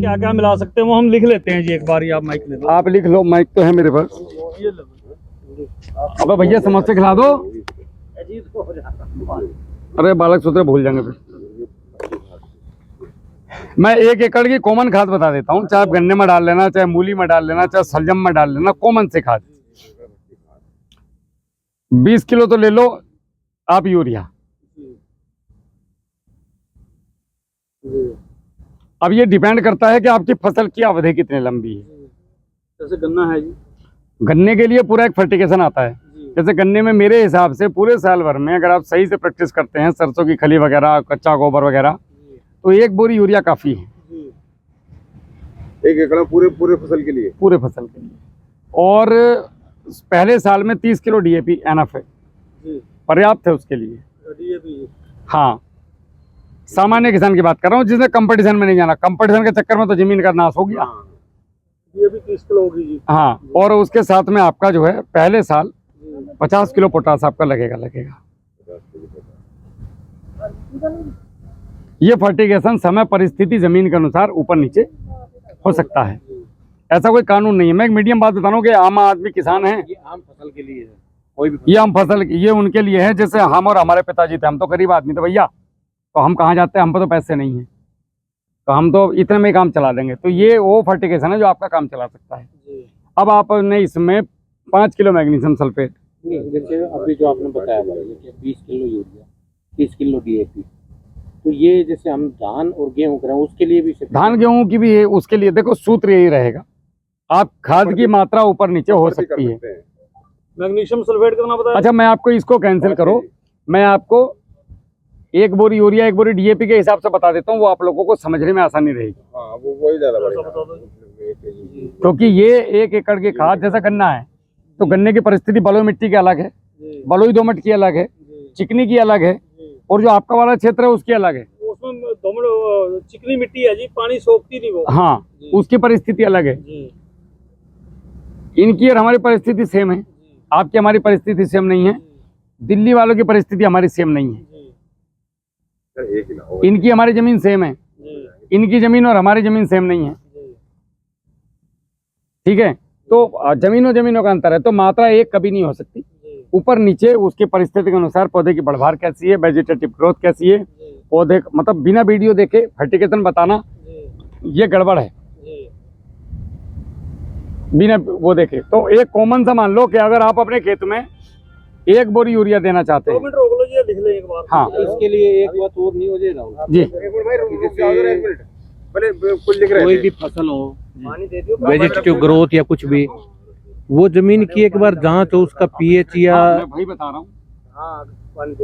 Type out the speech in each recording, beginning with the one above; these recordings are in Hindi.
क्या क्या मिला सकते हैं वो हम लिख लेते हैं जी। एक बार आप माइक ले लो। आप लिख लो, माइक तो है मेरे पास। ये लो। अब भैया समोसे खिला दो। अरे बालक सूत्र भूल जाएंगे फिर। मैं 1 एकड़ की कॉमन खाद बता देता हूँ, चाहे आप गन्ने में डाल लेना, चाहे मूली में डाल लेना, चाहे सलजम में डाल लेना, कॉमन से खाद 20 किलो तो ले लो आप यूरिया। अब ये डिपेंड करता है कि आपकी फसल की अवधि कितनी लंबी है। जैसे गन्ना है जी, गन्ने के लिए पूरा एक फर्टिगेशन आता है। जैसे गन्ने में मेरे हिसाब से पूरे साल भर में अगर आप सही से प्रैक्टिस करते हैं, सरसों की खली वगैरह, कच्चा गोबर वगैरह, तो 1 बोरी यूरिया काफी है 1 एकड़ में पूरे फसल के लिए। पूरे फसल के लिए। और पहले साल में 30 किलो डीएपी एनफ है, पर्याप्त है उसके लिए। डीएपी हाँ, सामान्य किसान की बात कर रहा हूँ, जिसने कंपटीशन में नहीं जाना। कंपटीशन के चक्कर में तो जमीन का नाश हो गया। डीएपी 30 किलो होगी जी। हाँ, और उसके साथ में आपका जो है पहले साल 50 किलो पोटास आपका लगेगा। ये फर्टिगेशन समय परिस्थिति जमीन के अनुसार ऊपर नीचे हो सकता है, ऐसा कोई कानून नहीं है। मैं एक मीडियम बात बता रहा हूँ कि आम आदमी किसान हैं, ये आम फसल के लिए है, कोई भी ये आम फसल ये उनके लिए है। जैसे हम और हमारे पिताजी थे, हम तो गरीब आदमी थे भैया, तो हम कहाँ जाते हैं, हम पे तो पैसे नहीं है, तो हम तो इतने में ही काम चला देंगे। तो ये वो फर्टिगेशन है जो आपका काम चला सकता है। अब आपने इसमें 5 किलो मैग्नीशियम सल्फेट, जैसे अभी जो आपने बताया 20 किलो यूरिया, 30 किलो डीएपी, तो ये जैसे हम धान और गेहूं करें उसके लिए भी धान गेहूं की भी है, उसके लिए देखो सूत्र यही रहेगा, आप खाद की मात्रा ऊपर नीचे हो सकती है। मैग्नीशियम सल्फेट कितना बताया? अच्छा, मैं आपको इसको कैंसिल करो, मैं आपको 1 बोरी यूरिया 1 बोरी डीएपी के हिसाब से बता देता हूँ, वो आप लोगों को समझने में आसानी रहेगी। हाँ, वो ही ज्यादा बढ़िया। क्योंकि ये 1 एकड़ की खाद, जैसा गन्ना है तो गन्ने की परिस्थिति बलुई मिट्टी की अलग है, बलुई दोमट की अलग है, चिकनी की अलग है, और जो आपका वाला क्षेत्र है उसकी अलग है। उसमें दोमट चिकनी मिट्टी है जी, पानी सोखती नहीं वो। हाँ, उसकी परिस्थिति अलग है। इनकी और हमारी परिस्थिति सेम है, आपकी हमारी परिस्थिति सेम नहीं है, दिल्ली वालों की परिस्थिति हमारी सेम नहीं है। इनकी हमारी जमीन सेम है, इनकी जमीन और हमारी जमीन सेम नहीं है, ठीक है। तो जमीनों का अंतर है, तो मात्रा एक कभी नहीं हो सकती। ऊपर नीचे उसकी परिस्थिति के अनुसार पौधे की बढ़वार कैसी है, वेजिटेटिव ग्रोथ कैसी है, पौधे मतलब बिना वीडियो देखे फर्टिगेशन बताना ये गड़बड़ है, बिना वो देखे। तो एक कॉमन सा मान लो कि अगर आप अपने खेत में 1 बोरी यूरिया देना चाहते हैं, 2 मिनट रोक लो जी, लिख लें एक बार। हाँ, इसके लिए एक बात और नहीं हो जाए राहुल जी, कोई भी फसल हो, वेजिटेटिव ग्रोथ या कुछ भी, वो जमीन की एक बार जांच हो, उसका पीएच या मैं वही बता रहा हूँ।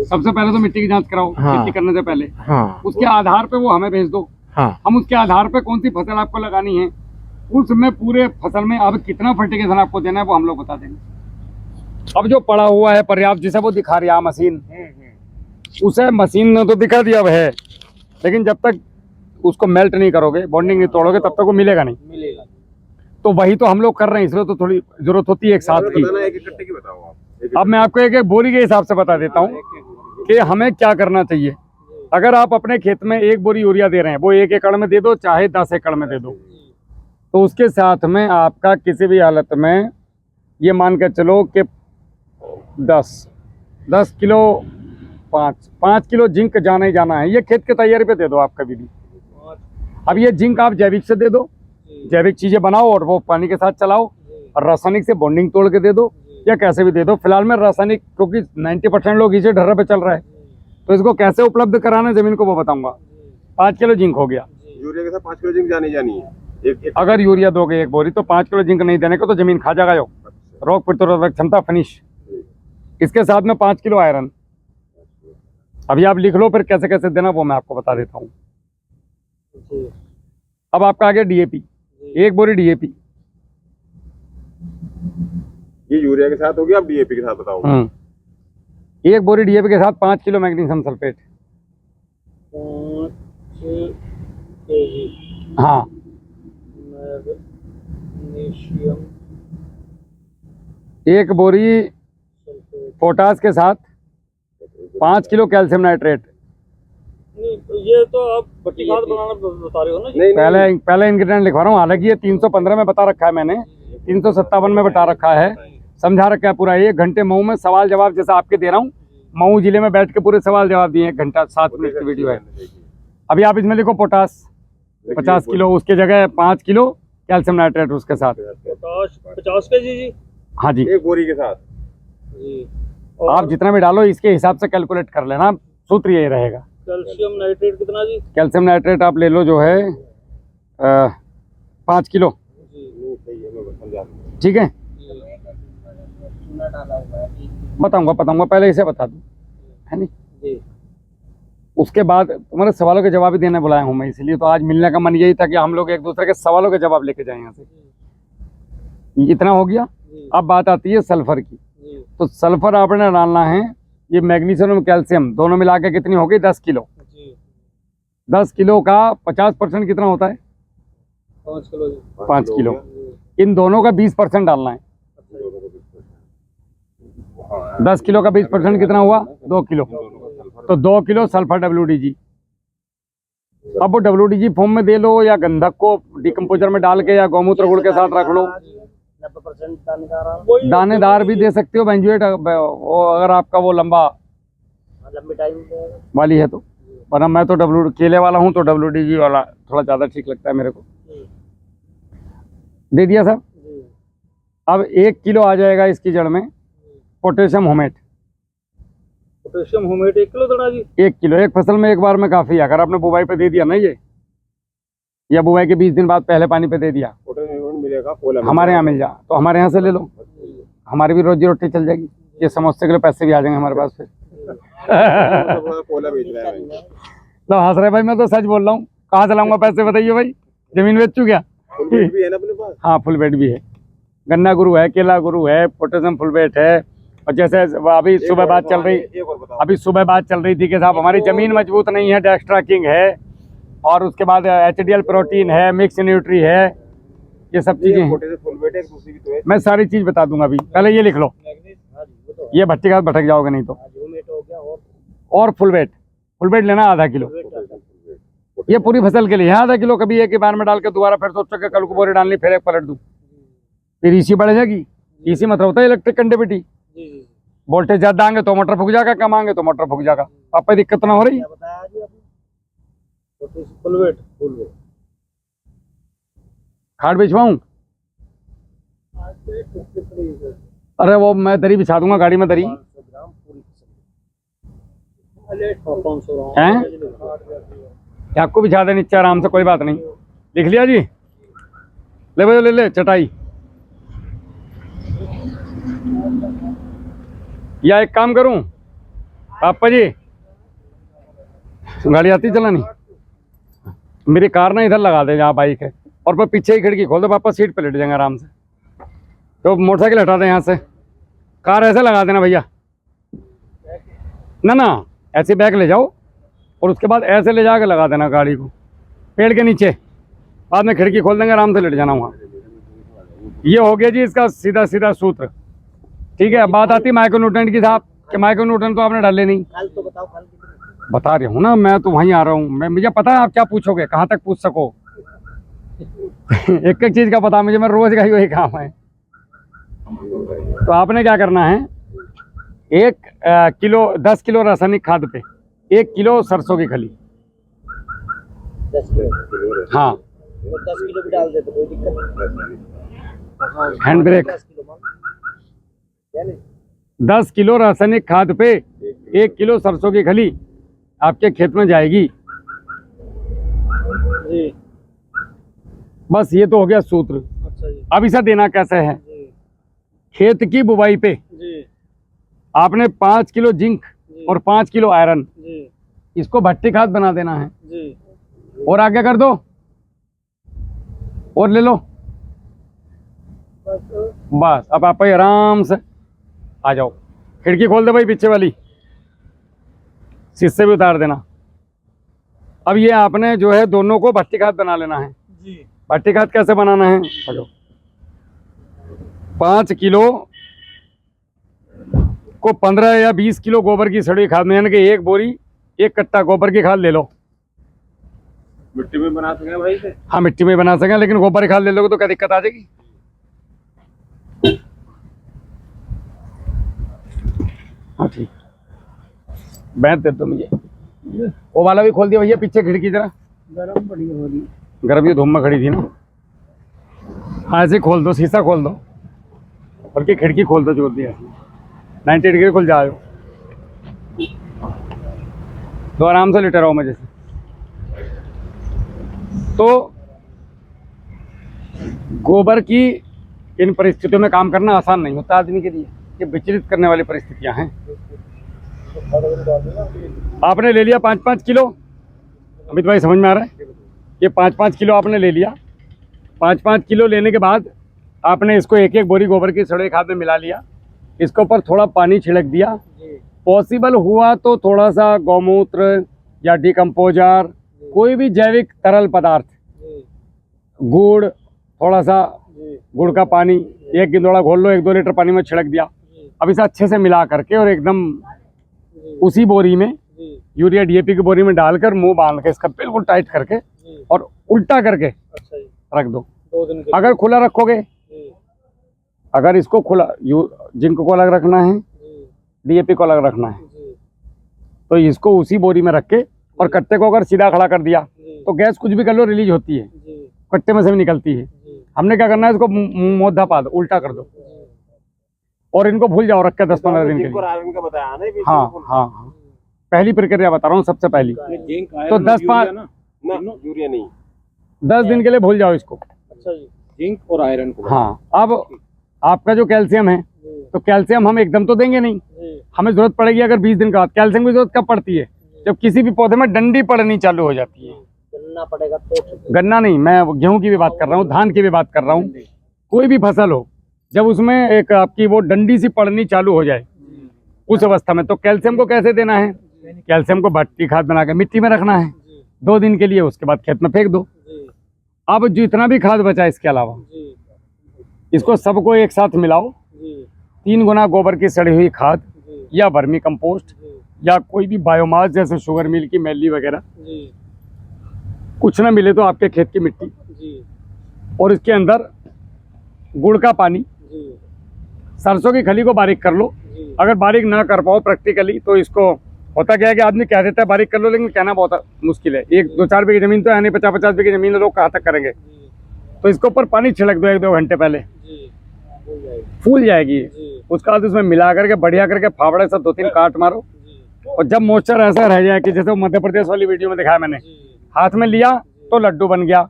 सबसे पहले तो मिट्टी की जांच कराओ, हाँ, खेती करने से पहले। हाँ, उसके आधार पे वो हमें भेज दो, हाँ, हम उसके आधार पे कौन सी फसल आपको लगानी है, उसमें पूरे फसल में अब कितना फर्टिगेशन आपको देना है वो हम लोग बता देंगे। अब जो पड़ा हुआ है पर्याप्त, जिसे वो दिखा रही है मशीन, उसे मशीन ने तो दिखा दिया है, लेकिन जब तक उसको मेल्ट नहीं करोगे, बॉन्डिंग नहीं तोड़ोगे, तब तक वो मिलेगा नहीं। तो वही तो हम लोग कर रहे हैं, इसलिए तो थोड़ी जरूरत होती है एक साथ की। अब मैं आपको एक बोरी के हिसाब से बता देता हूँ कि हमें क्या करना चाहिए। अगर आप अपने खेत में 1 बोरी यूरिया दे रहे हैं, वो 1 एकड़ में दे दो चाहे 10 एकड़ में दे दो, तो उसके साथ में आपका किसी भी हालत में ये मान के चलो कि 10 किलो 5 किलो जिंक जाना ही जाना है। ये खेत के तैयारी पे दे दो आप कभी भी। अब ये जिंक आप जैविक से दे दो, जैविक चीजें बनाओ और वो पानी के साथ चलाओ, और रासायनिक से बॉन्डिंग तोड़ के दे दो, या कैसे भी दे दो। फिलहाल में रासायनिक, क्योंकि 90% लोग इसे ढर्रे पे चल रहा है, तो इसको कैसे उपलब्ध कराना जमीन को वो बताऊंगा। 5 किलो जिंक हो गया, यूरिया के साथ 5 किलो जिंक जानी है। अगर यूरिया दोगे 1 बोरी तो 5 किलो जिंक नहीं देने को तो जमीन खा जाएगा। यो रोग प्रतिरोधक क्षमता फिनिश। इसके साथ में 5 किलो आयरन। अभी आप लिख लो, फिर कैसे कैसे देना वो मैं आपको बता देता हूँ। अब आपका आ गया डीएपी, 1 बोरी डीएपी। ये यूरिया के साथ होगी, आप डीएपी के साथ बताओ। 1 बोरी डीएपी के साथ 5 किलो मैग्नीशियम सल्फेट। हाँ, मैग्नीशियम 1 बोरी पोटास के साथ 5 किलो कैल्शियम नाइट्रेट। नहीं तो ये तो आप भट्टी खाद बनाना बता रहे हो ना जी? नहीं पहले इंग्रेडिएंट लिखवा रहा हूँ। हालांकि ये 315 में बता रखा है मैंने, 357 में बता रखा है, समझा रखा है पूरा। 1 घंटे मऊ में सवाल जवाब जैसा आपके दे रहा हूँ, मऊ जिले में बैठ के पूरे सवाल जवाब दिए। 1 घंटा 7 मिनट की वीडियो है। अभी आप इसमें लिखो पोटास 50 किलो, उसके जगह 5 किलो कैल्शियम नाइट्रेट उसके साथ। पोटाश 50 केजी जी? हाँ जी, एक बोरी के साथ जी। आप जितना भी डालो इसके हिसाब से कैलकुलेट कर लेना, सूत्र यही रहेगा। कैल्शियम नाइट्रेट कितना जी? कैल्शियम नाइट्रेट आप ले लो जो है 5 किलो, ठीक है। बताऊंगा, पहले इसे बता दूं, है नहीं। जी। उसके बाद तुम्हारे सवालों के जवाब ही देने बुलाया हूँ मैं, इसलिए तो आज मिलने का मन यही था कि हम लोग एक दूसरे के सवालों के जवाब लेके जाएं यहाँ से। इतना हो गया। अब बात आती है सल्फर की। जी। तो सल्फर आपने डालना है, ये मैग्नीशियम और कैल्शियम दोनों मिला के कितनी हो गई? 10 किलो। जी। 10 किलो का 50% कितना होता है? 5 किलो जी। 5 किलो। इन दोनों का 20% डालना है। 10 किलो का 20% कितना हुआ? 2 किलो। तो 2 किलो सल्फर WDG। अब वो WDG फॉर्म में दे लो या गंधक को डिकम्पोजर में डाल के या गौमूत्र गुड़ के साथ रख लो। 90% दानेदार भी दे सकते हो बेंजुएट, वो अगर आपका वो लंबी टाइम वाली है तो। वरना मैं तो केले वाला हूँ तो WDG वाला थोड़ा ज़्यादा ठीक लगता है मेरे को। दे दिया साहब। अब 1 किलो आ जाएगा इसकी जड़ में पोटेशियम होमेट। पोटेशियम होमेट 1 किलो देना जी? 1 किलो एक फसल में एक बार में काफ़ी है। अगर आपने बुवाई पे दे दिया ना ये, या बुवाई के 20 दिन बाद पहले पानी पे दे दिया, मिलेगा हमारे यहाँ मिल जा तो हमारे यहाँ से ले लो, हमारी भी रोजी रोटी चल जाएगी। ये समोसे के लिए पैसे भी आ जाएंगे हमारे पास फिर। कोला बेच रहा है भाई। लो हंस रहे भाई, मैं तो सच बोल रहा हूँ। कहाँ से लाऊंगा पैसे बताइए भाई, जमीन बेचू क्या? फुलबेट भी है ना अपने पास? हाँ फुल बेट भी है, गन्ना गुरु है, केला गुरु है, पोटेशियम फुल बेट है। और जैसे अभी सुबह बात चल रही थी कि साहब हमारी जमीन मजबूत नहीं है, डेक्स्ट्रा किंग है, और उसके बाद HDL प्रोटीन है, मिक्स न्यूट्री है, ये सब चीजें हैं। मैं सारी चीज बता दूंगा। अभी पहले ये लिख लो, ये भट्टी का भटक जाओगे नहीं तो। और फुल वेट लेना आधा किलो। ये पूरी फसल के लिए है आधा किलो। कभी एक ही बार में डाल के दोबारा फिर सोचो कि कल को बोरी डालनी, फिर एक पलट दूं, फिर इसी बढ़ जाएगी। इसी मतलब होता है इलेक्ट्रिक कंडक्टिविटी। वोल्टेज ज्यादा आएंगे तो मोटर फूक जाएगा, कम आएंगे तो मोटर फूक जाएगा। आपको दिक्कत ना हो रही? खाद बिछवाऊं? अरे वो मैं दरी बिछा दूंगा गाड़ी में, दरी हैं आपको बिछा दे नीचे आराम से, कोई बात नहीं। लिख लिया जी? ले भाई ले चटाई। या एक काम करूं पापा जी, गाड़ी आती चलानी? मेरी कार ना इधर लगा दे जहाँ बाइक है, और मैं पीछे ही खिड़की खोल दो, पापा सीट पे लेट जाएंगे आराम से। तो मोटरसाइकिल हटा दें यहाँ से, कार ऐसे लगा देना भैया। ना ऐसे बैग ले जाओ और उसके बाद ऐसे ले जाके लगा देना गाड़ी को पेड़ के नीचे, बाद में खिड़की खोल देंगे, आराम से लेट जाना वहाँ। ये हो गया जी इसका सीधा सीधा सूत्र। ठीक है, अब बात आती है माइक्रोन्यूट्रेंट की साहब, कि माइक्रोन्यूट्रेंट तो आपने डाले नहीं। कल तो बताओ, कल बता रही हूँ ना, मैं तो वहीं आ रहा हूँ। मुझे पता है आप क्या पूछोगे, कहाँ तक पूछ सको। एक चीज़ का पता मुझे, मैं रोज का ही वही काम है। तो आपने क्या करना है, 10 किलो रासायनिक खाद पे 1 किलो सरसों की खली। 10 किलो? हाँ, तो 10 किलो भी डाल दे तो कोई दिक्कत नहीं। Hand brake. 10 किलो रासायनिक खाद पे 1 किलो सरसों की खली आपके खेत में जाएगी जी। बस ये तो हो गया सूत्र। अच्छा जी। अब इसे देना कैसे है? जी। खेत की बुवाई पे जी। आपने 5 किलो जिंक और 5 किलो आयरन, जी। इसको भट्टी खाद बना देना है। जी। और आगे कर दो, और ले लो बस। अब आप आराम से आ जाओ, खिड़की खोल दे भाई पीछे वाली, शीशे भी उतार देना। अब ये आपने जो है दोनों को भट्टी खाद बना लेना है। जी। भट्टी खाद कैसे बनाना है? चलो, 5 किलो को 15 या 20 किलो गोबर की सड़ी खाद में, यानी कि एक बोरी 1 कट्टा गोबर की खाद ले लो। मिट्टी में बना सके भाई से? हाँ मिट्टी में बना सकें, लेकिन गोबर की खाद ले लोगे तो क्या दिक्कत आ जाएगी? हाँ ठीक, बैठ दे दो मुझे। वो वाला भी खोल दिया भैया, पीछे खिड़की जरा गर्म बड़ी हो रही। गर्म, ये धूम में खड़ी थी ना। हाँ ऐसे खोल दो, शीशा खोल दो, बल्कि खिड़की खोल दो, जोड़ दिया 90 डिग्री खुल जाओ। तो आराम से लेटे रहो मजे से। तो गोबर की इन परिस्थितियों में काम करना आसान नहीं होता आदमी के लिए, ये विचलित करने वाली परिस्थितियां हैं। आपने ले लिया 5-5 किलो, अमित भाई समझ में आ रहा है? ये 5-5 किलो आपने ले लिया। 5-5 किलो लेने के बाद आपने इसको 1-1 बोरी गोबर की सड़े खाद में मिला लिया। इसके ऊपर थोड़ा पानी छिड़क दिया। पॉसिबल हुआ तो थोड़ा सा गौमूत्र या डिकम्पोजर, कोई भी जैविक तरल पदार्थ, गुड़, थोड़ा सा गुड़ का पानी, 1 गिंदोड़ा घोल लो, 1-2 लीटर पानी में छिड़क दिया। अब इसे अच्छे से मिला करके और एकदम उसी बोरी में यूरिया DAP की बोरी में डालकर मुंह बांध के इसका बिल्कुल टाइट करके और उल्टा करके अच्छा जी, रख दो। 2 दिन के अगर खुला रखोगे, अगर इसको खुला, जिंक को अलग रखना है, DAP को अलग रखना है, तो इसको उसी बोरी में रख के और कट्टे को अगर सीधा खड़ा कर दिया तो गैस कुछ भी कर लो रिलीज होती है, कट्टे में से भी निकलती है। हमने क्या करना है, इसको मोधा पा दो, उल्टा कर दो और इनको भूल जाओ रख के 10-15 दिन के लिए। का बताया ना भी। हाँ हाँ हाँ, पहली प्रक्रिया बता रहा हूँ सबसे पहली। तो 10 यूरिया नहीं, 10 दिन के लिए भूल जाओ इसको। अच्छा जी, जिंक और आयरन को। हाँ, अब आपका जो कैल्शियम है, तो कैल्शियम हम एकदम तो देंगे नहीं, हमें जरूरत पड़ेगी अगर 20 दिन के बाद। कैल्शियम की जरूरत कब पड़ती है? जब किसी भी पौधे में डंडी पड़नी चालू हो जाती है। करना पड़ेगा तो। गन्ना नहीं, मैं गेहूं की भी बात कर रहा हूँ, धान की भी बात कर रहा हूँ, कोई भी फसल हो, जब उसमें एक आपकी वो डंडी सी पड़नी चालू हो जाए उस अवस्था में, तो कैल्शियम को कैसे देना है? कैल्शियम को भट्टी खाद बना के मिट्टी में रखना है 2 दिन के लिए, उसके बाद खेत में फेंक दो। अब जितना भी खाद बचा इसके अलावा, इसको सबको एक साथ मिलाओ। 3 गुना गोबर की सड़ी हुई खाद या वर्मी कंपोस्ट या कोई भी बायोमास जैसे शुगर मिल की मैली वगैरह, कुछ ना मिले तो आपके खेत की मिट्टी, और इसके अंदर गुड़ का पानी, सरसों की खली को बारीक कर लो। अगर बारीक ना कर पाओ प्रैक्टिकली, तो इसको होता क्या है कि आदमी कह देता है बारीक कर लो, लेकिन कहना बहुत मुश्किल है। 1-2-4 बीघे जमीन तो है नहीं, 50-50 बीघे जमीन लोग कहाँ तक करेंगे? तो इसके ऊपर पानी छिड़क दो 1-2 घंटे पहले, फूल जाएगी। उसके बाद उसमें मिला करके बढ़िया करके फावड़े से 2-3 काट मारो, और जब मॉइस्चर ऐसा रह जाए कि जैसे मध्य प्रदेश वाली वीडियो में दिखाया मैंने, हाथ में लिया तो लड्डू बन गया,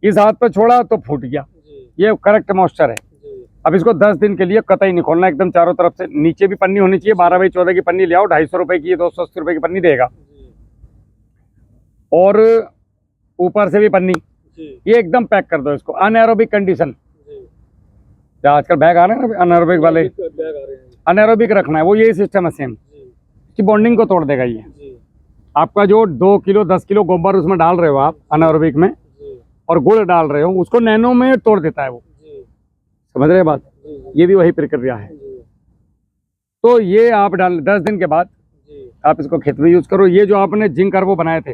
इस हाथ पे छोड़ा तो फूट गया, ये करेक्ट मॉइस्चर है। अब इसको 10 दिन के लिए कतई नहीं खोलना, एकदम चारों तरफ से। नीचे भी पन्नी होनी चाहिए, 12x14 की पन्नी ले आओ, 250 रुपए की, 280 रुपए की पन्नी देगा, और ऊपर से भी पन्नी, ये एकदम पैक कर दो इसको। अनएरोबिक कंडीशन, आजकल बैग आ रहे हैं ना अनएरोबिक वाले, अनएरोबिक रखना है, वो यही सिस्टम है सेम। इसकी बॉन्डिंग को तोड़ देगा ये। आपका जो 2 किलो 10 किलो गोबर उसमें डाल रहे हो आप अनएरोबिक में, और गुड़ डाल रहे हो, उसको नैनो में तोड़ देता है वो। समझ रहे हैं बात? ये भी वही प्रक्रिया है। तो ये आप डाल 10 दिन के बाद आप इसको खेत में यूज करो। ये जो आपने जिंक कार्बो बनाए थे,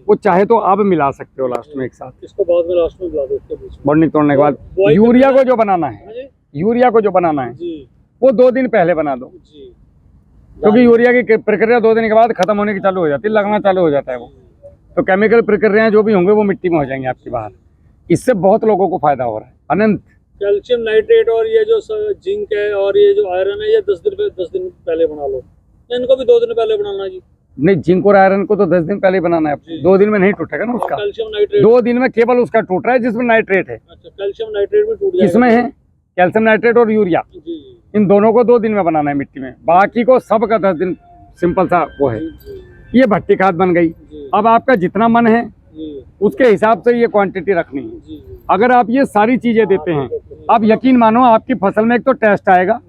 वो चाहे तो आप मिला सकते हो लास्ट में एक साथ, इसको बाद में लास्ट में मिला दो इसके बीच में। बॉन्डिंग तोड़ने के बाद। यूरिया को जो बनाना है, यूरिया को जो बनाना है वो 2 दिन पहले बना दो, क्योंकि यूरिया की प्रक्रिया 2 दिन के बाद खत्म होने की चालू हो जाती है, लगना चालू हो जाता है वो। तो केमिकल प्रक्रियाएं जो भी होंगे वो मिट्टी में हो जाएंगी आपकी बाहर। इससे बहुत लोगों को फायदा हो रहा है अनंत। कैल्शियम नाइट्रेट और ये जो जिंक है और ये जो आयरन है, ये 10 दिन पहले बना लो, इनको भी 2 दिन पहले बनाना जी। नहीं, जिंक और आयरन को तो 10 दिन पहले बनाना है, 2 दिन में नहीं टूटेगा ना उसका। कैल्शियम नाइट्रेट 2 दिन में केवल उसका टूट रहा है जिसमें नाइट्रेट है। अच्छा, कैल्शियम नाइट्रेट भी टूट जाएगा। किसमें है? कैल्शियम नाइट्रेट और यूरिया, इन दोनों को 2 दिन में बनाना है मिट्टी में, बाकी को सब का 10 दिन सिंपल सा वो है। ये भट्टी खाद बन गई। अब आपका जितना मन है उसके हिसाब से ये क्वांटिटी रखनी है। अगर आप ये सारी चीजें देते हैं, आप यकीन मानो आपकी फसल में एक तो टेस्ट आएगा,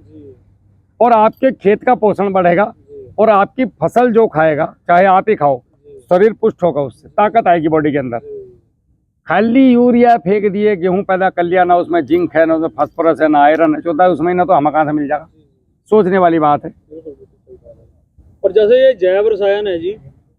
और आपके खेत का पोषण बढ़ेगा, और आपकी फसल जो खाएगा, चाहे आप ही खाओ, शरीर पुष्ट होगा, उससे ताकत आएगी बॉडी के अंदर। खाली यूरिया फेंक दिए, गेहूं पैदा कर लिया, ना उसमें जिंक है, ना उसमें फास्फोरस है, ना आयरन है, चौथा उसमें ना, तो हमें कहाँ से मिल जाएगा? सोचने वाली बात है। और जैसे ये जैव रसायन है जी,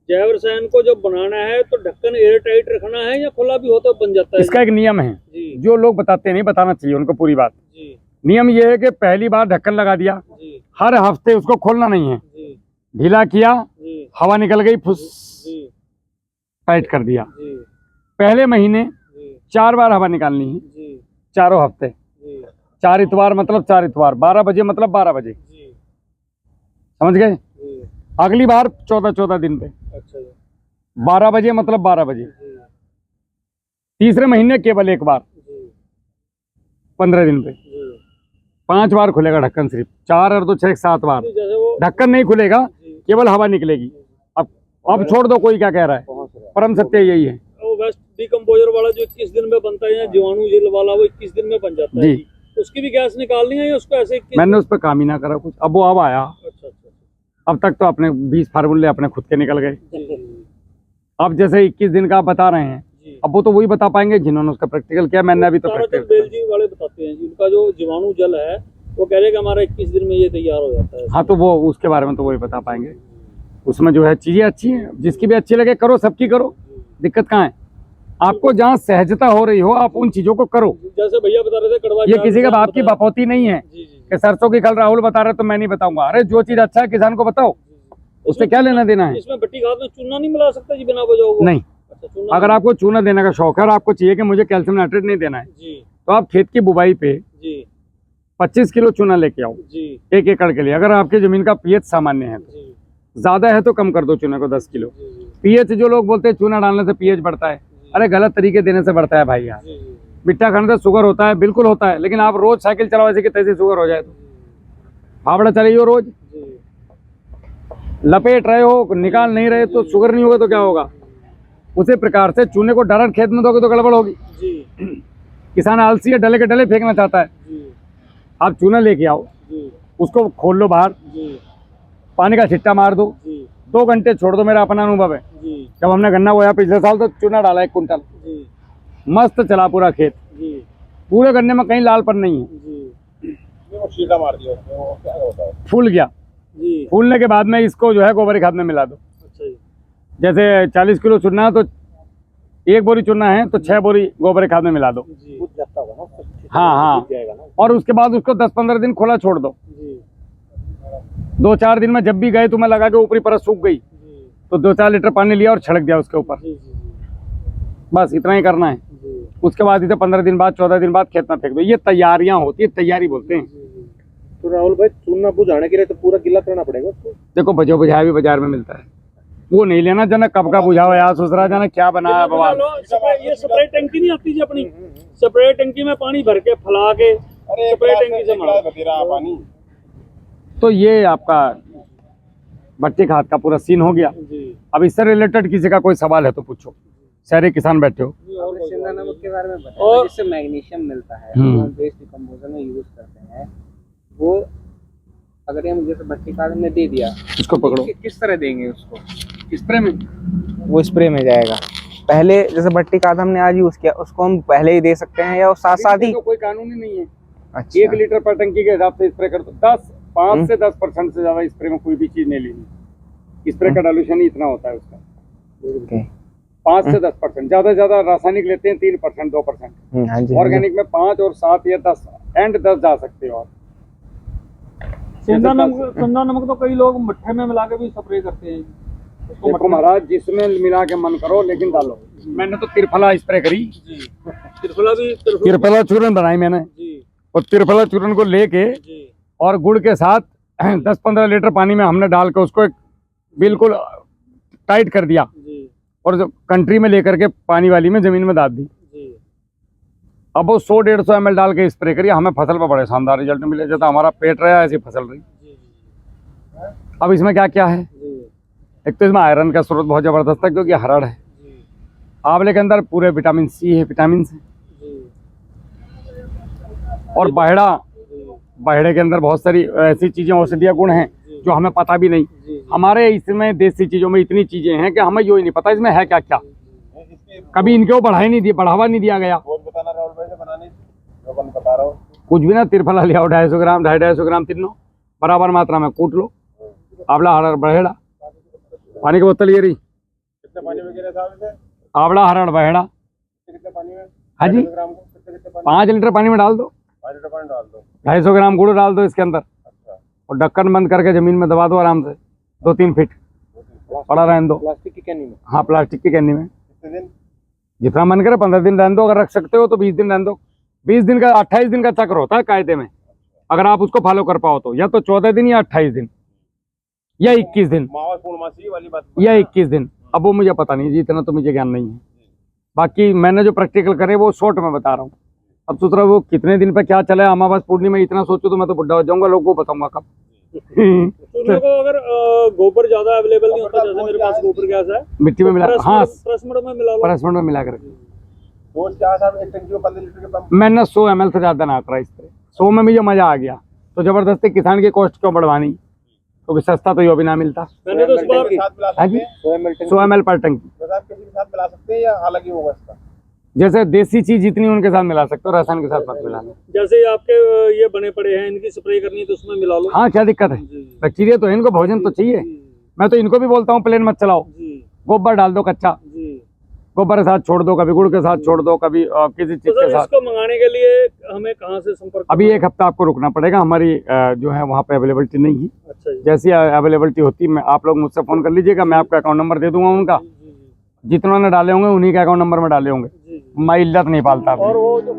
जैव रसायन को जब बनाना है तो ढक्कन एयर टाइट रखना है या खुला भी हो तो बन जाता है? इसका एक नियम है, जी जो लोग बताते नहीं, बताना चाहिए उनको पूरी बात। जी नियम ये है कि पहली बार ढक्कन लगा दिया, जी हर हफ्ते उसको खोलना नहीं है, जी ढीला किया, जी हवा निकल गई, फुस जी टाइट कर दिया। जी पहले महीने जी 4 बार हवा निकालनी है, जी चारों हफ्ते। जी 4 इतवार मतलब 4 इतवार, 12 बजे मतलब 12 बजे, जी समझ गए। जी। अगली बार 14 दिन पे अच्छा जी 12 बजे मतलब 12 बजे। जी तीसरे महीने केवल एक बार जी 15 दिन पे। जी। 5 बार खुलेगा ढक्कन, सिर्फ 4 और 2 6 7 बार जैसे वो ढक्कन नहीं खुलेगा, केवल हवा निकलेगी। अब छोड़ दो कोई क्या कह रहा है, परम सत्य यही है वो वेस्ट डिकम्पोजर वाला जो 21 दिन में बनता है या जीवाणु जेल वाला वो 21 दिन में बन जाता है जी। जी। उसकी भी गैस निकालनी है या उसको ऐसे 21 मैंने उस पर काम ही ना करा कुछ। अब वो अब आया, अच्छा अच्छा अब तक तो अपने 20 फार्मूले अपने खुद के निकल गए। जी जी अब जैसे 21 दिन का आप बता रहे हैं, जी। अब वो तो वही बता पाएंगे जिन्होंने उसका प्रैक्टिकल किया। मैंने अभी तो ताराचंद प्रैक्टिकल बेलजी वाले बताते हैं जी, उनका जो जीवाणु जल है वो कह रहे हैं कि हमारा 21 दिन में ये तैयार हो जाता है। हाँ, तो वो उसके बारे में तो वही बता पाएंगे। उसमें जो है चीजें अच्छी हैं, जिसकी भी अच्छी लगे करो, सबकी करो, दिक्कत कहाँ है। आपको जहाँ सहजता हो रही हो आप उन चीजों को करो। जैसे भैया बता रहे थे कड़वा ये चावल किसी का बाप की बताया। बपौती नहीं है जी जी कि सरसों की खल राहुल बता रहे तो मैं नहीं बताऊंगा। अरे जो चीज अच्छा है किसान को बताओ, उससे क्या लेना देना है। इसमें भट्टी खाद में चूना नहीं मिला सकता जी बिना वजह वो? नहीं, अच्छा चूना अगर आपको चूना देने का शौक है और आपको चाहिए कि मुझे कैल्शियम नाइट्रेट नहीं देना है, जी तो आप खेत की बुवाई पे जी 25 किलो चूना लेके आओ जी 1 एकड़ के लिए। अगर आपकी जमीन का पीएच सामान्य है, तो जी ज्यादा है तो कम कर दो चूने को 10 किलो। जी पीएच जो लोग बोलते हैं चूना डालने से पीएच बढ़ता है, अरे गलत तरीके देने से बढ़ता है भाई यार। जी जी मिट्टा खाने से शुगर होता है, बिल्कुल होता है, लेकिन आप रोज साइकिल चलाओ ऐसे कि तैसे शुगर हो जाए तो फावड़ा चलाइए रोज, जी लपेट रहे हो निकाल नहीं रहे तो शुगर नहीं होगा तो क्या होगा। उसी प्रकार से चूने को डायरेक्ट खेत में दोगे तो गड़बड़ होगी। जी किसान आलसी है, डले के डले फेंकना चाहता है। जी आप चूना लेके आओ, जी उसको खोल लो बाहर, जी पानी का छिट्टा मार दो, जी 2 घंटे छोड़ दो। मेरा अपना अनुभव है, जी जब हमने गन्ना बोया पिछले साल तो चूना डाला 1 कुंटल, जी मस्त चला पूरा खेत। जी पूरे गन्ने में कहीं लालपन नहीं है, जी वो शीटा मार दिया उसमें, वो क्या होता है। फूल गया। जी फूलने के बाद में इसको जो है गोबर खाद में मिला दो। अच्छा जी जैसे 40 किलो चुनना है तो 1 बोरी चुनना है तो 6 बोरी गोबर खाद में मिला दो। जी कुछ जाता होगा ना उससे, हाँ हाँ, जाएगा ना। और उसके बाद उसको 10-15 दिन खुला छोड़ दो। जी 2-4 दिन में जब भी गए तुम्हें लगा कि ऊपरी परत सूख गई जी तो 2-4 लीटर पानी लिया और छिड़क दिया उसके ऊपर। जी जी बस इतना ही करना है। जी उसके बाद इसे 15 दिन बाद 14 दिन बाद खेत में फेंक दो। ये तैयारियां होती है, तैयारी बोलते हैं। तो राहुल भाई चूना बुझाने के लिए तो पूरा गिला करना पड़ेगा उसको। देखो बजो बुझाया भी बाजार में मिलता है, वो नहीं लेना जना कब का बुझाओ यार, ससुरा जाना क्या बनाया भगवान। ये स्प्रे टंकी नहीं आती जी अपनी, स्प्रे टंकी में पानी भर के फैला के अरे स्प्रे टंकी से मारो। बतेरा पानी। तो ये आपका भट्टी खाद का पूरा सीन हो गया। जी अब इससे रिलेटेड किसी का कोई सवाल है तो पूछो, सारे किसान बैठे हो। और सेंधा नमक के बारे में और- बताया जिससे मैग्नीशियम मिलता है, हम्म। हम वेस्ट डिकम्पोजर में यूज करते हैं। वो अगर हम जैसे भट्टी खाद में दे दिया, इसको पकड़ो, किस तरह देंगे उसको? स्प्रे में। वो स्प्रे में जाएगा। पहले जैसे भट्टी खाद हमने आज यूज किया, उसको हम पहले ही दे सकते हैं या साथ साथ ही? तो कोई कानून ही नहीं है। अच्छा 1 लीटर पर टंकी के हिसाब से स्प्रे कर दो। 5 से 10% से ज्यादा स्प्रे में कोई भी चीज नहीं लेनी। स्प्रे का डाइल्यूशन ही इतना होता है उसका, ओके। 5 से 10%। ज्यादा से ज्यादा रासायनिक लेते हैं 3%, 2%। हाँ जी, हाँ जी। ऑर्गेनिक में 5 और 7 या 10, एंड 10 जा सकते हो आप। सेंधा नमक तो कई लोग मट्ठे में मिला के भी स्प्रे करते हैं। उसको देखो महाराज, जिसमें मिला के मन करो लेकिन डालो। मैंने तो त्रिफला स्प्रे करी, जी त्रिफला भी त्रिफला चूरन बनाई मैंने, जी और त्रिफला चूरन को लेके जी और गुड़ के साथ 10-15 लीटर पानी में हमने डाल के उसको बिल्कुल टाइट कर दिया जी और जो कंट्री में लेकर के पानी वाली में जमीन में डाल दी। जी अब वो 100-150 ml डाल के स्प्रे करिए, हमें फसल पर बड़े शानदार रिजल्ट मिले। जैसा हमारा पेट रहा ऐसी फसल रही। जी अब इसमें क्या क्या है, जी एक तो इसमें आयरन का स्रोत बहुत जबरदस्त है क्योंकि हरड़ है। जी आंवले के अंदर पूरे विटामिन सी है, विटामिन है। जी और बाहड़े के अंदर बहुत सारी ऐसी चीजें, औषधीय गुण हैं जो हमें पता भी नहीं। जी हमारे इसमें देसी चीजों में इतनी चीजें हैं कि हमें यो ही नहीं पता इसमें है क्या क्या। कभी इनको बढ़ावा नहीं दिया गया। रोज बताना राहुल भाई से बनाने, जो अपन बता रहा हूँ। कुछ भी ना, त्रिफला ले आओ 250 ग्राम, 250 ग्राम तीनों बराबर मात्रा में कूट लो। आंवला, हरड़, बहेड़ा, पानी की बोतल ये रही, कितने पानी में गिरा साहब इसे? आंवला हरड़ बहेड़ा। कितने पानी में? हाँ जी, 5 ग्राम को कितने पानी? 5 लीटर पानी में डाल दो, 5 लीटर पानी डाल दो। 250 ग्राम गुड़ डाल दो इसके अंदर, अच्छा, और ढक्कन बंद करके जमीन में दबा दो आराम से 2-3 फीट, पड़ा रहने दो। प्लास्टिक की कैनी में। हाँ, प्लास्टिक की कैनी में कितने दिन? जितना मन करे 15 दिन रहने दो, अगर रख सकते हो तो 20 दिन रहने दो। 20 दिन का 28 दिन का चक्र होता है कायदे में, अगर आप उसको फॉलो कर पाओ तो, या तो 14 दिन या 28 दिन या 21 दिन मावा पूर्णमासी वाली बात या 21 दिन। अब वो मुझे पता नहीं जी, इतना तो मुझे ज्ञान नहीं है। बाकी मैंने जो प्रैक्टिकल करे वो शॉर्ट में बता रहा हूँ। अब सोच रहा वो कितने दिन पे क्या चले, अमावस पूर्णिमा इतना सोचो तो मैं तो बुढ़ा हो जाऊंगा, लोगों को बताऊंगा कब। तो उन लोगों को अगर गोबर ज्यादा अवेलेबल नहीं होता, जैसे मेरे पास गोबर गैस है, मिट्टी में मिला, हाँ, प्रसमड़ में मिला लो। परसमण में मिला करके रोज क्या है साहब, एक टंकी में 15 लीटर के पंप? मैंने 100 ml से ज्यादा ना करा इस तरह। 100 में मुझे मजा आ गया, तो जबरदस्ती किसान की कॉस्ट क्यों बढ़वानी, क्योंकि सस्ता तो यो भी ना मिलता। मैंने तो इस बार के साथ मिला हाँ सकते जी, हैं? 100 ml पर टंकी। तो साहब किसी के साथ मिला सकते हैं या अलग ही होगा इसका? जैसे देसी चीज जितनी उनके साथ मिला सकते हो, रासायन के साथ मत मिलाना। जैसे आपके ये बने पड़े हैं, इनकी स्प्रे करनी है तो उसमें मिला लो। हाँ, क्या दिक्कत है, जी बैक्टीरिया तो है, इनको भोजन तो चाहिए। जी मैं तो इनको भी बोलता हूँ प्लेन मत चलाओ, जी गोबर डाल दो कच्चा, जी। गोबर के साथ छोड़ दो, कभी गुड़ के साथ छोड़ दो, कभी किसी चीज तो के सर साथ। इसको मंगाने के लिए हमें कहाँ से संपर्क अभी 1 हफ्ता आपको रुकना पड़ेगा, हमारी जो है वहाँ पे अवेलेबिलिटी नहीं है। अच्छा जी जैसी अवेलेबिलिटी होती मैं, आप लोग मुझसे फोन कर लीजिएगा, मैं आपका अकाउंट नंबर दे दूंगा उनका, जी जितनों ने डाले होंगे उन्हीं के अकाउंट नंबर में डाले होंगे। जी। मैं इल्लत नहीं पालता। और वो जो